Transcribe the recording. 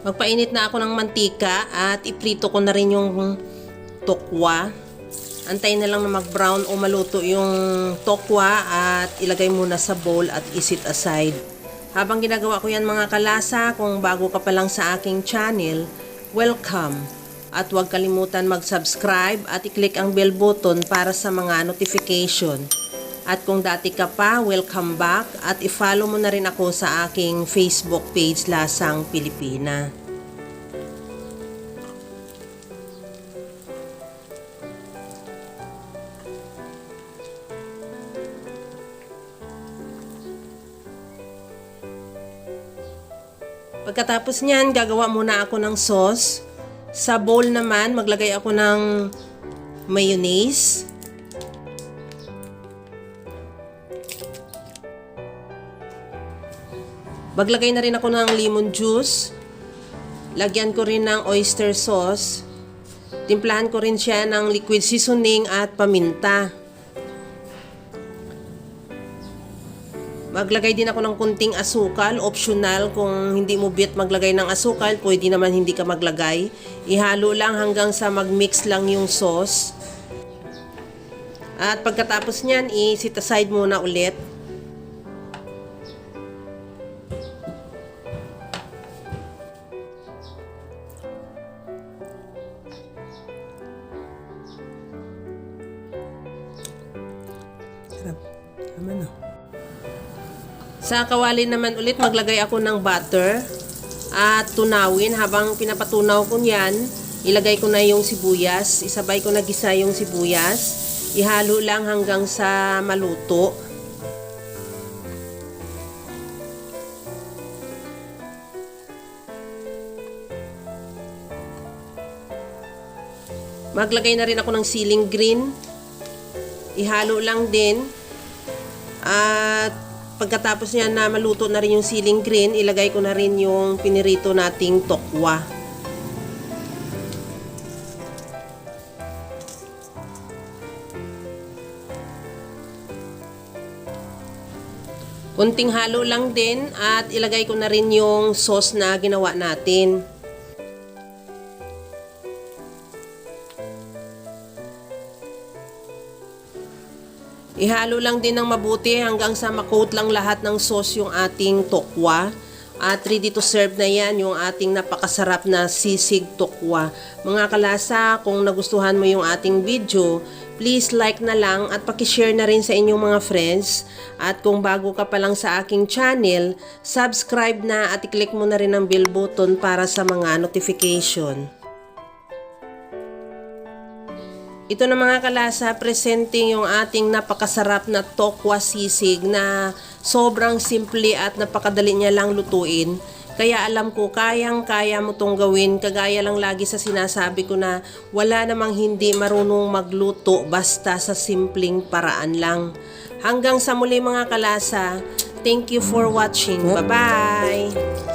Magpainit na ako ng mantika at iprito ko na rin yung tokwa. Antayin na lang na mag-brown o maluto yung tokwa at ilagay muna sa bowl at isit aside. Habang ginagawa ko yan mga kalasa, kung bago ka pa lang sa aking channel, welcome! At huwag kalimutan mag-subscribe at i-click ang bell button para sa mga notification. At kung dati ka pa, welcome back at i-follow mo na rin ako sa aking Facebook page Lasang Pilipina. Pagkatapos niyan, gagawa muna ako ng sauce. Sa bowl naman, maglagay ako ng mayonnaise. Maglagay na rin ako ng lemon juice. Lagyan ko rin ng oyster sauce. Timplahan ko rin siya ng liquid seasoning at paminta. Maglagay din ako ng kunting asukal, optional. Kung hindi mo bet maglagay ng asukal, pwede naman hindi ka maglagay. Ihalo lang hanggang sa mag-mix lang yung sauce. At pagkatapos niyan, i-set aside muna ulit. Sa kawali naman ulit, maglagay ako ng butter at tunawin. Habang pinapatunaw ko yan, ilagay ko na yung sibuyas. Isabay ko na gisa yung sibuyas. Ihalo lang hanggang sa maluto. Maglagay na rin ako ng siling green. Ihalo lang din. At pagkatapos niya na maluto na rin yung siling green, ilagay ko na rin yung pinirito nating tokwa. Kunting halo lang din at ilagay ko na rin yung sauce na ginawa natin. Ihalo lang din ng mabuti hanggang sa makoat lang lahat ng sauce yung ating tokwa. At ready to serve na yan yung ating napakasarap na sisig tokwa. Mga kalasa, kung nagustuhan mo yung ating video, please like na lang at pakishare na rin sa inyong mga friends. At kung bago ka pa lang sa aking channel, subscribe na at i-click mo na rin ang bell button para sa mga notification. Ito na mga kalasa, presenting yung ating napakasarap na tokwa sisig na sobrang simple at napakadali niya lang lutuin. Kaya alam ko, kayang-kaya mo tong gawin. Kagaya lang lagi sa sinasabi ko na wala namang hindi marunong magluto basta sa simpleng paraan lang. Hanggang sa muli mga kalasa, thank you for watching. Bye-bye!